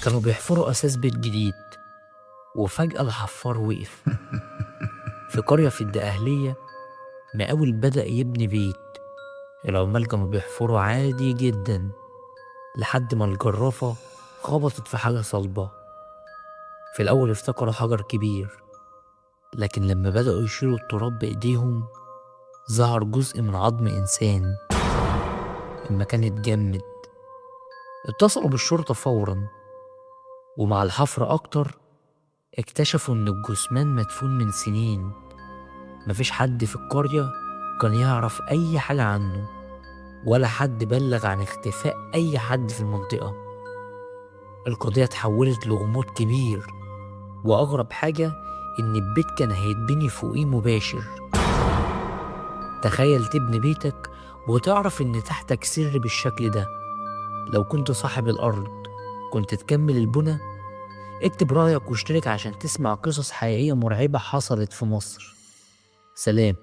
كانوا بيحفروا أساس بيت جديد، وفجأة الحفار وقف. في قرية في الدقهلية مقاول بدأ يبني بيت. العمال كانوا بيحفروا عادي جدا لحد ما الجرافة خبطت في حاجة صلبة. في الأول افتكروا حجر كبير، لكن لما بدأوا يشيلوا التراب بإيديهم ظهر جزء من عظم إنسان. المكان اتجمد. اتصلوا بالشرطة فورا، ومع الحفر أكتر اكتشفوا إن الجثمان مدفون من سنين. مفيش حد في القرية كان يعرف أي حاجة عنه، ولا حد بلغ عن اختفاء أي حد في المنطقة. القضية اتحولت لغموض كبير، وأغرب حاجة إن البيت كان هيتبني فوقيه مباشر. تخيل تبني بيتك وتعرف إن تحتك سر بالشكل ده. لو كنت صاحب الأرض كنت تكمل البنى؟ اكتب رأيك واشترك عشان تسمع قصص حقيقية مرعبة حصلت في مصر. سلام.